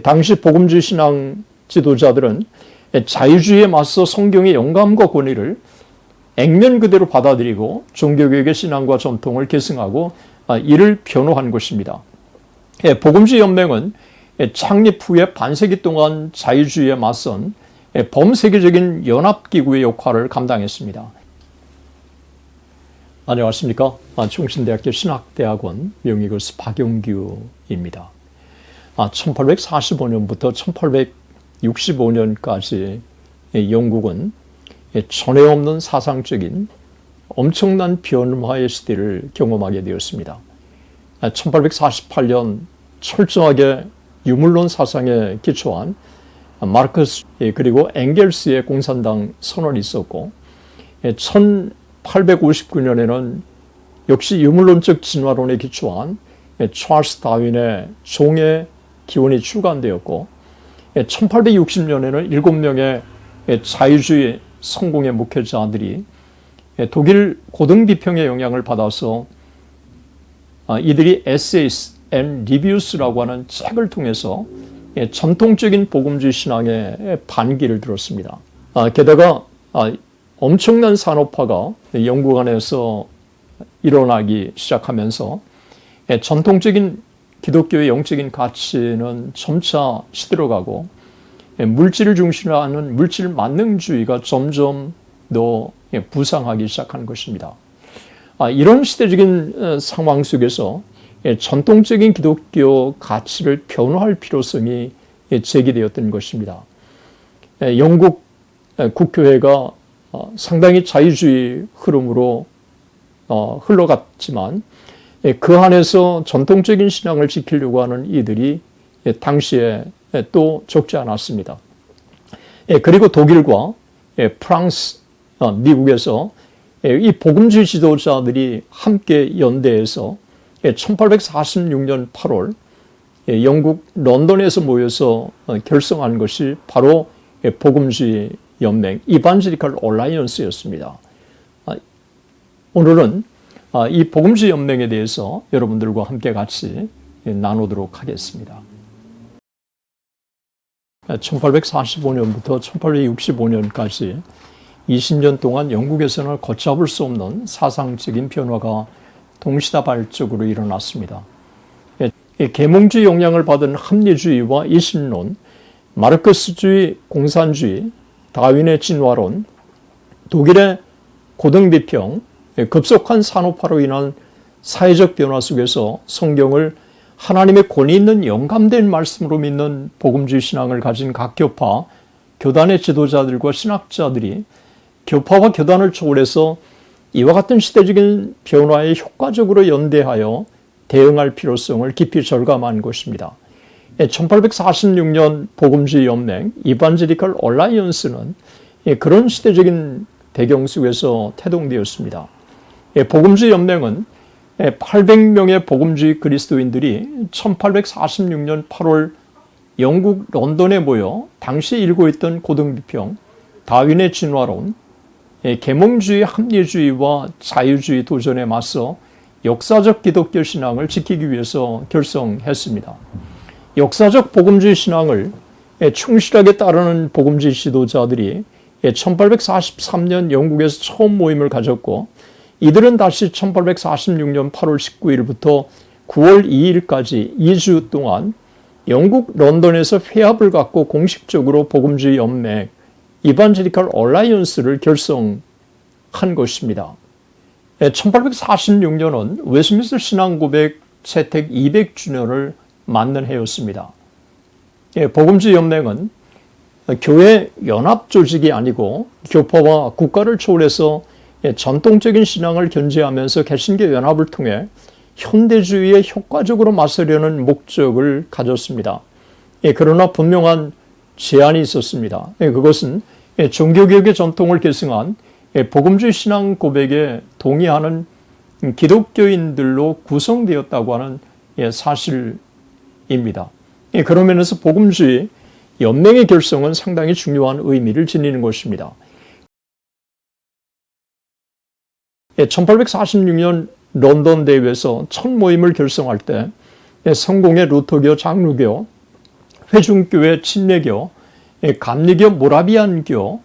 당시 복음주의 신앙 지도자들은 자유주의에 맞서 성경의 영감과 권위를 액면 그대로 받아들이고 종교개혁의 신앙과 전통을 계승하고 이를 변호한 것입니다. 복음주의 연맹은 창립 후에 반세기 동안 자유주의에 맞선 범세계적인 연합기구의 역할을 감당했습니다. 안녕하십니까. 충신대학교 신학대학원 명예교수 박용규입니다. 1845년부터 1865년까지 영국은 전에 없는 사상적인 엄청난 변화의 시대를 경험하게 되었습니다. 1848년 철저하게 유물론 사상에 기초한 마르크스 그리고 엥겔스의 공산당 선언이 있었고 1859년에는 역시 유물론적 진화론에 기초한 찰스 다윈의 종의 기원이 출간되었고 1860년에는 7명의 자유주의 성공의 목회자들이 독일 고등비평의 영향을 받아서 이들이 Essays and Reviews라고 하는 책을 통해서 전통적인 복음주의 신앙의 반기를 들었습니다. 게다가 엄청난 산업화가 영국 안에서 일어나기 시작하면서 전통적인 기독교의 영적인 가치는 점차 시들어가고 물질을 중심으로 하는 물질 만능주의가 점점 더 부상하기 시작하는 것입니다. 이런 시대적인 상황 속에서 전통적인 기독교 가치를 변화할 필요성이 제기되었던 것입니다. 영국 국교회가 상당히 자유주의 흐름으로 흘러갔지만 그 안에서 전통적인 신앙을 지키려고 하는 이들이 당시에 또 적지 않았습니다. 그리고 독일과 프랑스, 미국에서 이 복음주의 지도자들이 함께 연대해서 1846년 8월 영국 런던에서 모여서 결성한 것이 바로 복음주의 연맹 이반젤리컬 얼라이언스였습니다. 오늘은 이 복음주의 연맹에 대해서 여러분들과 함께 같이 나누도록 하겠습니다. 1845년부터 1865년까지 20년 동안 영국에서는 걷잡을 수 없는 사상적인 변화가 동시다발적으로 일어났습니다. 계몽주의 영향을 받은 합리주의와 이신론, 마르크스주의, 공산주의, 다윈의 진화론, 독일의 고등비평, 급속한 산업화로 인한 사회적 변화 속에서 성경을 하나님의 권위 있는 영감된 말씀으로 믿는 복음주의 신앙을 가진 각 교파, 교단의 지도자들과 신학자들이 교파와 교단을 초월해서 이와 같은 시대적인 변화에 효과적으로 연대하여 대응할 필요성을 깊이 절감한 것입니다. 1846년 복음주의 연맹 이반젤리컬 얼라이언스는 그런 시대적인 배경 속에서 태동되었습니다. 복음주의 연맹은 800명의 복음주의 그리스도인들이 1846년 8월 영국 런던에 모여 당시 일고 있던 고등비평, 다윈의 진화론, 계몽주의, 합리주의와 자유주의 도전에 맞서 역사적 기독교 신앙을 지키기 위해서 결성했습니다. 역사적 복음주의 신앙을 충실하게 따르는 복음주의 지도자들이 1843년 영국에서 처음 모임을 가졌고 이들은 다시 1846년 8월 19일부터 9월 2일까지 2주 동안 영국 런던에서 회합을 갖고 공식적으로 복음주의 연맹 이반젤리컬 얼라이언스를 결성한 것입니다. 1846년은 웨스트민스터 신앙고백 채택 200주년을 맞는 해였습니다. 복음주의 연맹은 교회 연합 조직이 아니고 교파와 국가를 초월해서 전통적인 신앙을 견지하면서 개신교 연합을 통해 현대주의에 효과적으로 맞서려는 목적을 가졌습니다. 그러나 분명한 제한이 있었습니다. 그것은 종교개혁의 전통을 계승한 복음주의 신앙 고백에 동의하는 기독교인들로 구성되었다고 하는 사실입니다. 그런 면에서 복음주의 연맹의 결성은 상당히 중요한 의미를 지니는 것입니다. 1846년 런던 대회에서 첫 모임을 결성할 때 성공의 루터교, 장로교, 회중교회 침례교, 감리교 모라비안교,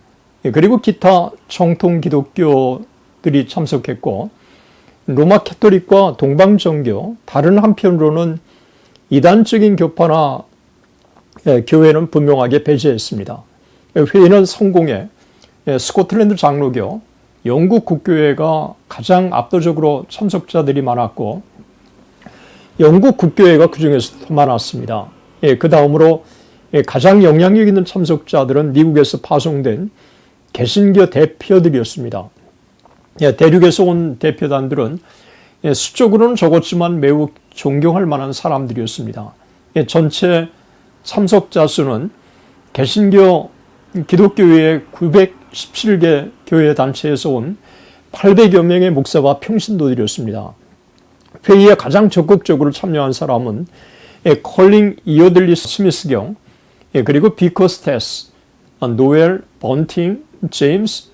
그리고 기타 정통 기독교들이 참석했고, 로마 캐토릭과 동방정교, 다른 한편으로는 이단적인 교파나 교회는 분명하게 배제했습니다. 회의는 성공해 스코틀랜드 장로교, 영국 국교회가 가장 압도적으로 참석자들이 많았고, 영국 국교회가 그 중에서 더 많았습니다. 그 다음으로 가장 영향력 있는 참석자들은 미국에서 파송된 개신교 대표들이었습니다. 대륙에서 온 대표단들은 수적으로는 적었지만 매우 존경할 만한 사람들이었습니다. 전체 참석자 수는 개신교 기독교회 917개 교회 단체에서 온 800여 명의 목사와 평신도들이었습니다. 회의에 가장 적극적으로 참여한 사람은 컬링 이어들리 스미스경, 그리고 비커 스테스, 노엘 번팅, 제임스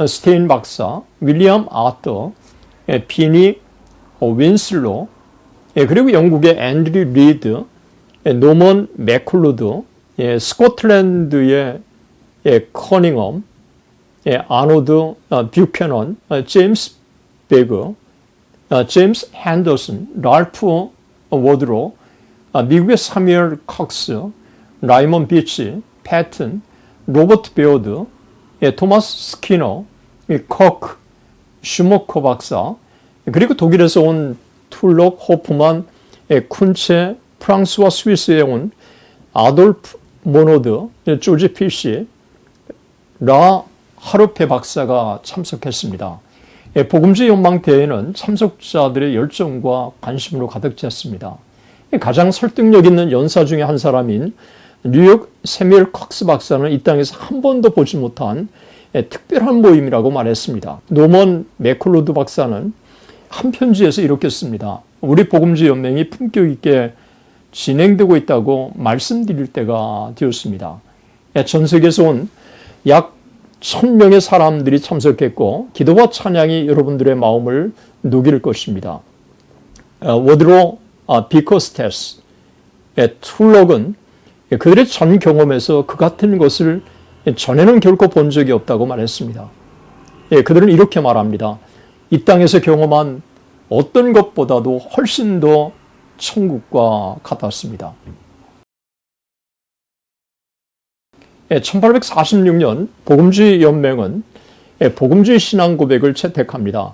스테인 박사, 윌리엄 아터, 비니 윈슬로, 그리고 영국의 앤드류 리드, 노먼 맥쿨루드, 스코틀랜드의 커닝엄, 아노드 뷰캐넌, 제임스 베거, 제임스 핸더슨, 랄프 워드로, 미국의 사뮤엘 칵스, 라이먼 비치, 패튼, 로버트 베어드, 토마스 스키너, 커크, 슈머커 박사, 그리고 독일에서 온 툴록 호프만, 쿤체, 프랑스와 스위스에 온 아돌프 모노드, 조지 필시, 라 하르페 박사가 참석했습니다. 복음주의 연방대회는 참석자들의 열정과 관심으로 가득 찼습니다. 가장 설득력 있는 연사 중에 한 사람인 뉴욕 세뮤엘 컥스 박사는 이 땅에서 한 번도 보지 못한 특별한 모임이라고 말했습니다. 노먼 맥쿨로드 박사는 한 편지에서 이렇게 씁니다. 우리 복음주의 연맹이 품격 있게 진행되고 있다고 말씀드릴 때가 되었습니다. 전 세계에서 온 약 1000명의 사람들이 참석했고, 기도와 찬양이 여러분들의 마음을 녹일 것입니다. 워드로 비커스테스, 툴럭은 그들의 전 경험에서 그 같은 것을 전에는 결코 본 적이 없다고 말했습니다. 그들은 이렇게 말합니다. 이 땅에서 경험한 어떤 것보다도 훨씬 더 천국과 같았습니다. 1846년 복음주의 연맹은 복음주의 신앙 고백을 채택합니다.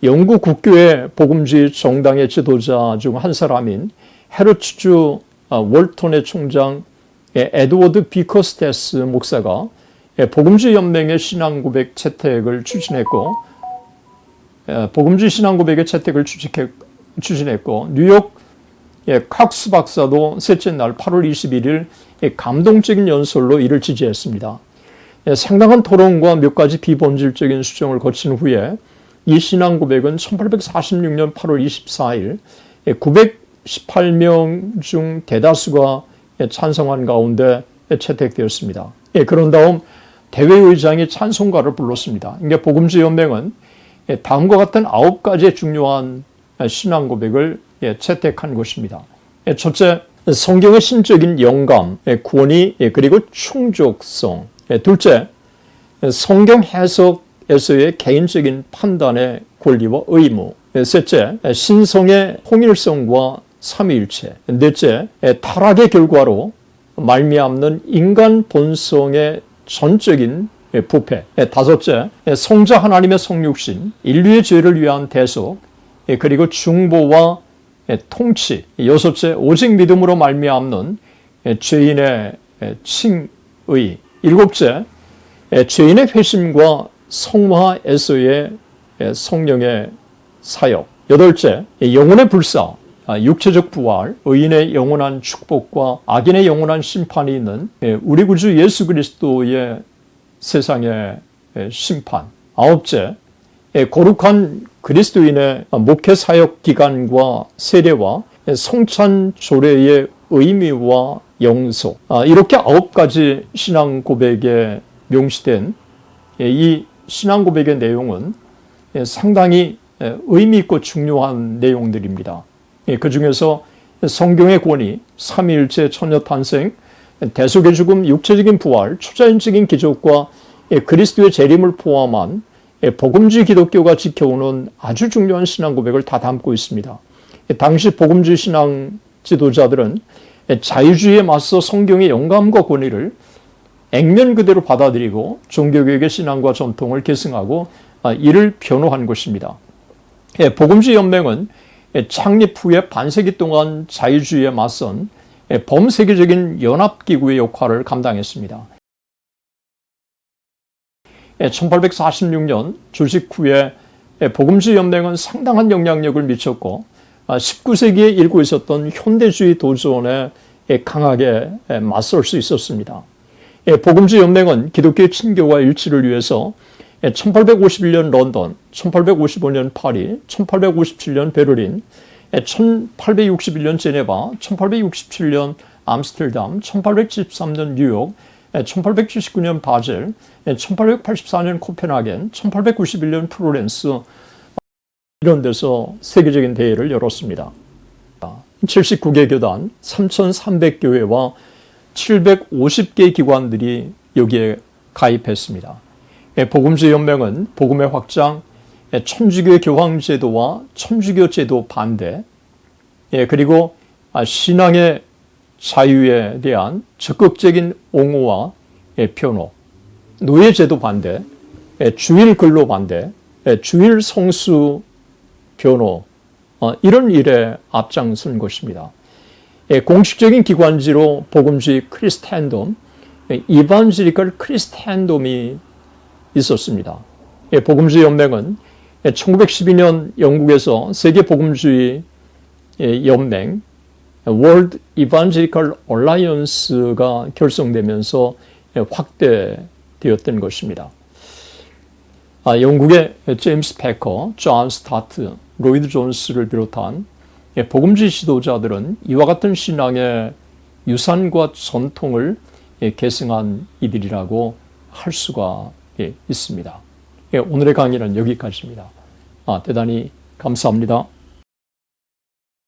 영국 국교회 복음주의 정당의 지도자 중 한 사람인 헤르츠주 월톤의 총장 에드워드 비커스테스 목사가 복음주의 연맹의 신앙 고백 채택을 추진했고, 복음주의 신앙 고백의 채택을 추진했고, 뉴욕 칵스 박사도 셋째 날 8월 21일 감동적인 연설로 이를 지지했습니다. 상당한 토론과 몇 가지 비본질적인 수정을 거친 후에 이 신앙 고백은 1846년 8월 24일 918명 중 대다수가 찬성한 가운데 채택되었습니다. 그런 다음 대회의장이 찬송가를 불렀습니다. 그러니까 복음주의 연맹은 다음과 같은 9가지의 중요한 신앙 고백을 채택한 것입니다. 첫째, 성경의 신적인 영감, 권위, 그리고 충족성. 둘째, 성경 해석에서의 개인적인 판단의 권리와 의무. 셋째, 신성의 통일성과 삼위일체. 넷째, 타락의 결과로 말미암는 인간 본성의 전적인 부패. 다섯째, 성자 하나님의 성육신, 인류의 죄를 위한 대속, 그리고 중보와 통치. 여섯째, 오직 믿음으로 말미암는 죄인의 칭의. 일곱째, 죄인의 회심과 성화에서의 성령의 사역. 여덟째, 영혼의 불사, 육체적 부활, 의인의 영원한 축복과 악인의 영원한 심판이 있는 우리 구주 예수 그리스도의 세상의 심판. 아홉째, 거룩한 그리스도인의 목회 사역 기간과 세례와 성찬 조례의 의미와 영속. 이렇게 9가지 신앙 고백에 명시된 이 신앙 고백의 내용은 상당히 의미 있고 중요한 내용들입니다. 그 중에서 성경의 권위, 삼위일체 천녀 탄생, 대속의 죽음, 육체적인 부활, 초자연적인 기적과 그리스도의 재림을 포함한 복음주의 기독교가 지켜오는 아주 중요한 신앙 고백을 다 담고 있습니다. 당시 복음주의 신앙 지도자들은 자유주의에 맞서 성경의 영감과 권위를 액면 그대로 받아들이고 종교개혁의 신앙과 전통을 계승하고 이를 변호한 것입니다. 복음주의 연맹은 창립 후에 반세기 동안 자유주의에 맞선 범세계적인 연합기구의 역할을 감당했습니다. 1846년 조직 후에 복음주의 연맹은 상당한 영향력을 미쳤고 19세기에 일고 있었던 현대주의 도전에 강하게 맞설 수 있었습니다. 복음주의 연맹은 기독교의 친교와 일치를 위해서 1851년 런던, 1855년 파리, 1857년 베를린, 1861년 제네바, 1867년 암스테르담, 1873년 뉴욕, 1879년 바젤, 1884년 코펜하겐, 1891년 플로렌스 이런 데서 세계적인 대회를 열었습니다. 79개 교단, 3,300교회와 750개 기관들이 여기에 가입했습니다. 복음주의 연맹은 복음의 확장, 천주교 교황 제도와 천주교 제도 반대, 그리고 신앙의 자유에 대한 적극적인 옹호와 변호, 노예 제도 반대, 주일 근로 반대, 주일 성수 변호, 이런 일에 앞장선 것입니다. 공식적인 기관지로 복음주의 크리스텐덤, 이반지리컬 크리스텐덤이 있었습니다. 복음주의 연맹은 1912년 영국에서 세계 복음주의 연맹 World Evangelical Alliance가 결성되면서 확대되었던 것입니다. 영국의 제임스 패커, 존 스타트, 로이드 존스를 비롯한 복음주의 지도자들은 이와 같은 신앙의 유산과 전통을 계승한 이들이라고 할 수가 있습니다. 오늘의 강의는 여기까지입니다. 대단히 감사합니다.